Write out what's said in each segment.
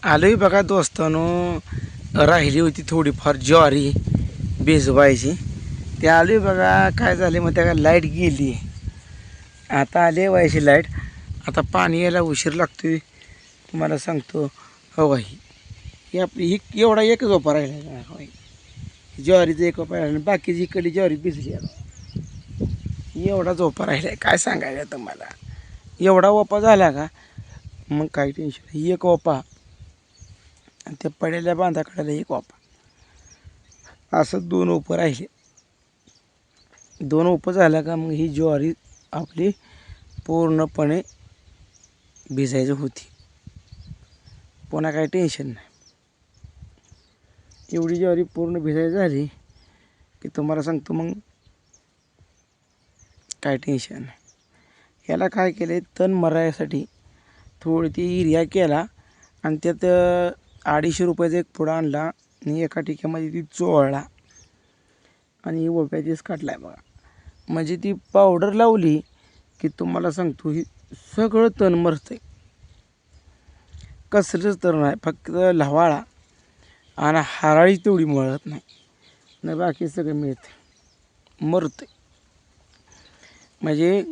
आलोय बघा दोस्तानो, राहिली होती थोडीफार ज्वारी भिजवायची. ते आलोय बघा. काय झाले मग त्या लाईट गेली. आता आले व्हायची लाईट. आता पाणी यायला उशीर लागतोय तुम्हाला सांगतो. हो बाई, ही आपली ही एवढा एक झोपा राहिला. होय, ज्वारीचं एक झोपा राहिला, बाकीची इकडली ज्वारी भिजली. एवढा झोपा राहिला काय सांगायचं तुम्हाला. एवढा ओपा झाला का मग काही टेन्शन नाही. एक ओपा आणि त्या पडेल्या बांधाकड्याला एक ओपा, असं दोन ओपं राहिले. दोन ओपं झाल्या का मग ही ज्वारी आपली पूर्णपणे भिजायची होती. पुन्हा काही टेन्शन नाही. एवढी ज्वारी पूर्ण भिजायची झाली की तुम्हाला सांगतो मग काय टेन्शन नाही. याला काय केलं, तण मरायसाठी थोडी ती युरिया केला आणि त्यात 250 रुपयाचा एक पुडा आणला आणि एका टिक्यामध्ये ती चोळला आणि ओप्याचीच काढला आहे बघा. म्हणजे ती पावडर लावली की तुम्हाला सांगतो ही सगळं तण मरतं आहे. कसलंच तण नाही, फक्त लवाळा आणि हाराळी तेवढी मळत नाही, न बाकी सगळं मिळते मरते. म्हणजे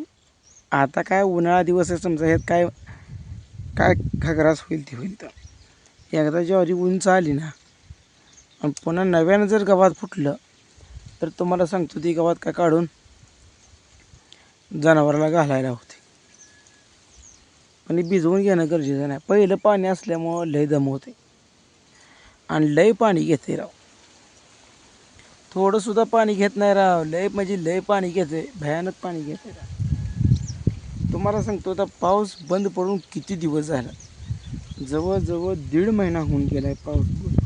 आता काय उन्हाळा दिवस आहे समजा, ह्यात काय काय खग्रास होईल ती होईल. तर एकदा ज्वारी उंच आली ना आणि पुन्हा नव्यानं जर गव्हात फुटलं तर तुम्हाला सांगतो ती गव्हात काय काढून जनावराला घालायला होते. पण भिजवून घेणं गरजेचं नाही. पहिलं पाणी असल्यामुळं लय दम होते आणि लय पाणी घेते राव. थोडंसुद्धा पाणी घेत नाही राव. लय म्हणजे लय पाणी घेते, भयानक पाणी घेते राव. तुम्हाला सांगतो आता पाऊस बंद पडून किती दिवस झाला, जवळजवळ 1.5 महिना होऊन गेला आहे पाऊस बंद.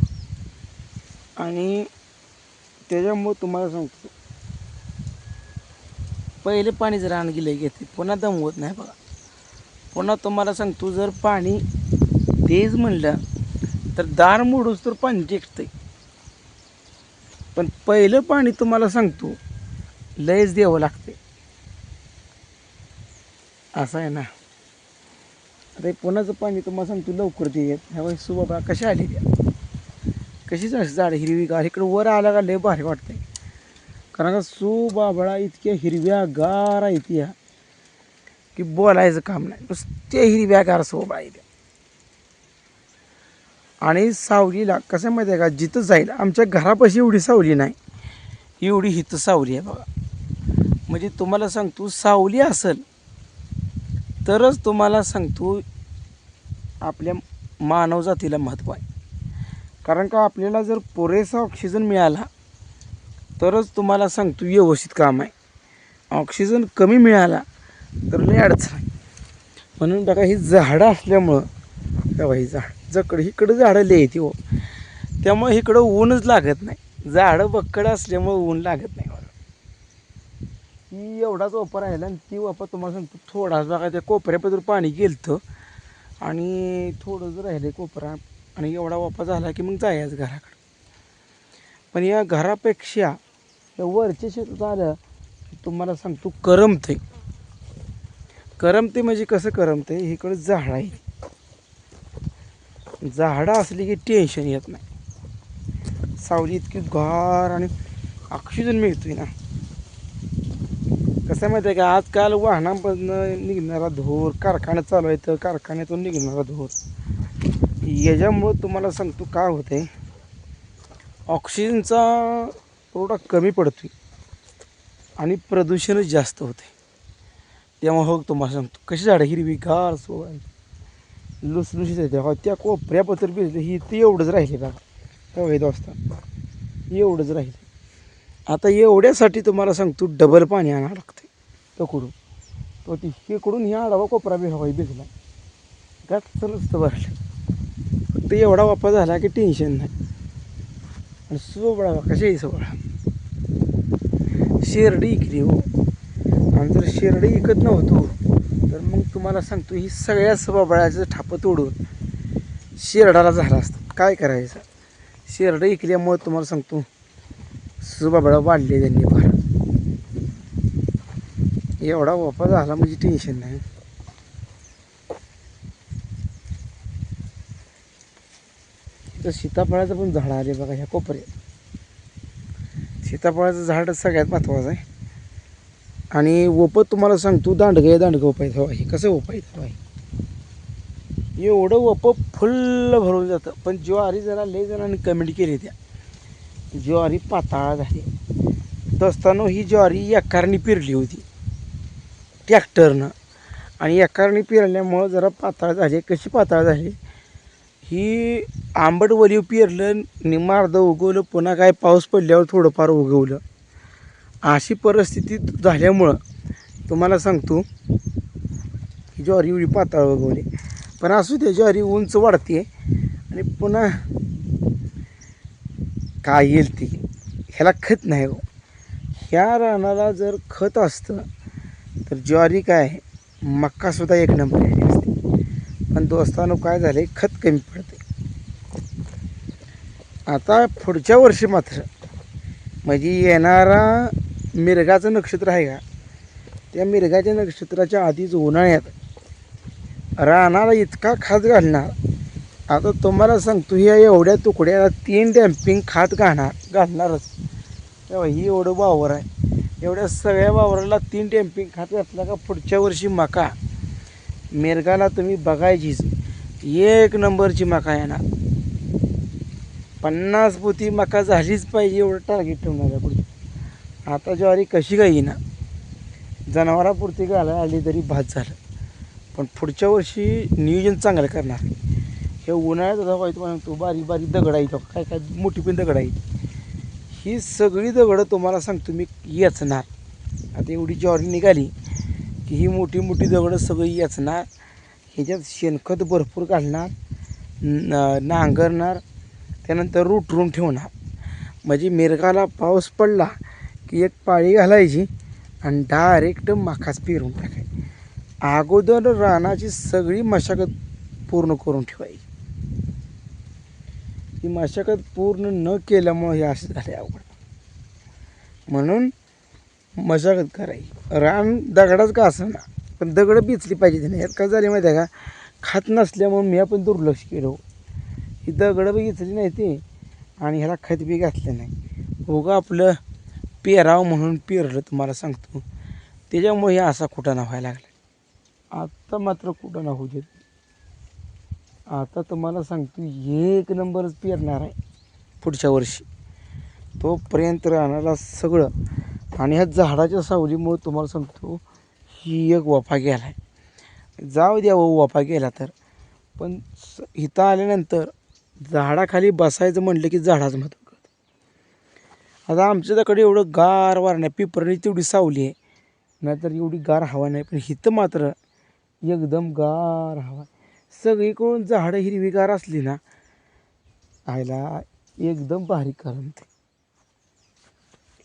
आणि त्याच्यामुळं तुम्हाला सांगतो पहिले पाणी जर रान गेलं घेते पुन्हा दम होत नाही बघा. पुन्हा तुम्हाला सांगतो जर पाणी तेज म्हणलं तर दार मोडूस तर पाणी टेकतंय. पण पहिलं पाणी तुम्हाला सांगतो लयच द्यावं लागते. असं आहे ना. आता पुन्हाचं पाणी तुम्हाला सांगतो लवकर देत ह्या सुबाबा कशा आली द्या, कशी झाड हिरवीगार. इकडं वर आला का लय भारी वाटते, कारण का सुबाबळा इतक्या हिरव्यागार आहे त्या की बोलायचं काम नाही. नुसत्या हिरव्यागार सुबाबळा आहे त्या. आणि सावलीला कसं माहिती आहे का, जिथं जाईल आमच्या घरापाशी एवढी सावली नाही, एवढी हिथं सावली आहे बघा. म्हणजे तुम्हाला सांगतो सावली असेल तरच तुम्हाला सांगतो आपल्या मानवजातीला महत्त्व आहे. कारण का आपल्याला जर पुरेसा ऑक्सिजन मिळाला तरच तुम्हाला सांगतो व्यवस्थित काम आहे. ऑक्सिजन कमी मिळाला तर लय अडचण आहे. म्हणून बघा ही झाडं असल्यामुळं तेव्हा ही जकडं इकडं झाडं लय येते हो, त्यामुळे इकडं ऊनच लागत नाही. झाडं बक्कडं असल्यामुळं ऊन लागत नाही. ही एवढाच वापर राहिला आणि ती वापर तुम्हाला सांगतो थोडाच बघा त्या कोपऱ्यापासून पाणी गेलतं आणि थोडं जर राहिलं कोपरा आणि एवढा वापर झाला की मग जायचं घराकडं. पण या घरापेक्षा या वरच्या शेतात आलं तुम्हाला सांगतो करमते. करमते म्हणजे कसं करमते, इकडं झाडं आहे. झाडं असली की टेन्शन येत नाही. सावली इतकी गार आणि ऑक्सिजन मिळतोय ना. कसं माहिती आहे का, आजकाल वाहनांमधून निघणारा धूर, कारखाना चालू आहे तर कारखान्यातून निघणारा धूर, याच्यामुळं तुम्हाला सांगतो काय होतं आहे, ऑक्सिजनचा थोडा कमी पडतो आणि प्रदूषणच जास्त होते. तेव्हा हो तुम्हाला सांगतो कशी झाडं हिरवीगार सोय लुसलुशीत येते. हो त्या कोपऱ्यापत्र भिजले ही ते एवढंच राहिले बघा. तेव्हा हे दोस्ता एवढंच राहिले. आता एवढ्यासाठी तुम्हाला सांगतो डबल पाणी आणावं लागतं तकडून. तो ती इकडून ह्या आडावा कोपरा बी हवाई भिजला त्यात नुसतं भरलं. फक्त एवढा वापर झाला की टेन्शन नाही. आणि सोबळा कशाही सोबळा शेरडी इकली हो. आणि जर शेरडी इकत नव्हतो तर मग तुम्हाला सांगतो ही सगळ्या सोबळाचं ठापं तोडून शेरडाला झाला असतं. काय करायचं, शेरडं इकल्यामुळं तुम्हाला सांगतो सुबाबळा वाढले त्यांनी फार. एवढा वापर झाला म्हणजे टेन्शन नाही. तर सीताफळाचं पण झाड आले बघा ह्या कोपऱ्यात. सीताफळाचं झाड सगळ्यात महत्त्वाचं आहे. आणि ओपं तुम्हाला सांगतो दांडगं ओपायचं हवा. हे कसं ओपायचं हवा एवढं ओपं फुल्ल भरून जातं. पण ज्वारी जरा लय जणांनी कमेंट केली त्या ज्वारी पाताळ झाली. दोस्तांनो ही ज्वारी एकारणी पेरली होती ट्रॅक्टरनं आणि एकारणी पेरल्यामुळं जरा पाताळ झाली. कशी पाताळ झाली ही आंबट वलीव पेरलं निम्मार्धं उगवलं पुन्हा काय पाऊस पडल्यावर थोडंफार उगवलं. अशी परिस्थिती झाल्यामुळं तुम्हाला सांगतो ही ज्वारी एवढी पाताळ उगवली. पण असू दे ज्वारी उंच वाढते आणि पुन्हा काय येईल ती ह्याला खत नाही हो. ह्या रानाला जर खत असतं तर ज्वारी काय मक्कासुद्धा एक नंबर आली असते. पण दोस्तांनो काय झाले खत कमी पडते. आता पुढच्या वर्षी मात्र म्हणजे येणारा मिरगाचं नक्षत्र आहे का त्या मिरगाच्या नक्षत्राच्या आधीच उन्हाळ्यात रानाला इतका खात घालणार. आता तुम्हाला सांगतो ह्या एवढ्या तुकड्याला 3 डॅम्पिंग खात घालणारच. तेव्हा ही एवढं वावर आहे. एवढ्या सगळ्या वावराला 3 डॅम्पिंग खात घातला का पुढच्या वर्षी मका मिरगाला तुम्ही बघायचीच एक नंबरची मका येणार. 50 पोती मका झालीच पाहिजे एवढं टार्गेट ठेवणार आहे पुढे. आता ज्वारी कशी काही येईना जनावरापुरती घालायला आली तरी भात झालं. पण पुढच्या वर्षी नियोजन चांगलं करणार. हे उन्हाळ्यात आता व्हायचं म्हणतो बारीक बारीक दगड आहेत काय काय मोठी पण दगड आहेत. ही सगळी दगडं तुम्हाला सांगतो मी येचणार. आता एवढी ज्वारी निघाली की ही मोठी मोठी दगडं सगळी येचणार. ह्याच्यात शेणखत भरपूर घालणार नांगरणार त्यानंतर रुटरून ठेवणार. म्हणजे मिरगाला पाऊस पडला की एक पाळी घालायची आणि डायरेक्ट मकाच पेरून टाकायची. अगोदर रानाची सगळी मशागत पूर्ण करून ठेवायची. ही मशागत पूर्ण न केल्यामुळे हे असं झाले अवघड. म्हणून मशागत करायची. रान दगडाच का असं ना पण दगडं बिचली पाहिजे त्याने. यात काय झाले माहिती आहे का खात नसल्यामुळे मी आपण दुर्लक्ष केलं. ही दगडं बी घेतली नाही ती आणि ह्याला खत बी घातलं नाही. उगा आपलं पेरावं म्हणून पेरलं तुम्हाला सांगतो. त्याच्यामुळे हे असा कुटाणा व्हायला लागला. आता मात्र कुटाणा होऊ देत. आता तुम्हाला सांगतो एक नंबरच पेरणार आहे पुढच्या वर्षी. तोपर्यंत राहणारा सगळं आणि ह्या झाडाच्या सावलीमुळे तुम्हाला सांगतो ही एक वाफा गेला आहे. जाऊ द्या वाफा गेला तर पण इथं आल्यानंतर झाडाखाली बसायचं म्हटलं की झाडाचं महत्त्व कळतं. आता आमच्याकडे एवढं गार वार नाही. पिपरणी तेवढी सावली आहे नाहीतर एवढी गार हवा नाही. पण इथं मात्र एकदम गार हवा. सगळीकडून झाडं हिरवीगार असली ना आयला एकदम भारी करमते.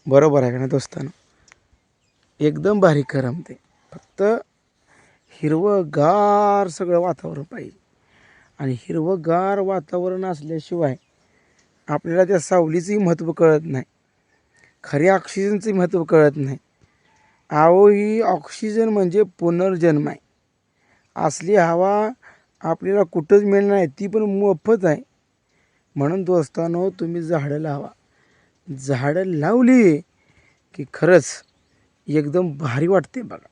बरोबर आहे का ना दोस्तांनो. एकदम भारी करमते. फक्त हिरवंगार सगळं वातावरण पाहिजे. आणि हिरवंगार वातावरण असल्याशिवाय आपल्याला त्या सावलीचंही महत्त्व कळत नाही. खऱ्या ऑक्सिजनचंही महत्त्व कळत नाही. अहो ही ऑक्सिजन म्हणजे पुनर्जन्म आहे. असली हवा आपल्याला कुठंच मिळणार नाही. ती पण मोफत आहे. म्हणून दोस्तांनो तुम्ही झाडं लावा. झाडं लावली की खरंच एकदम भारी वाटते बघा.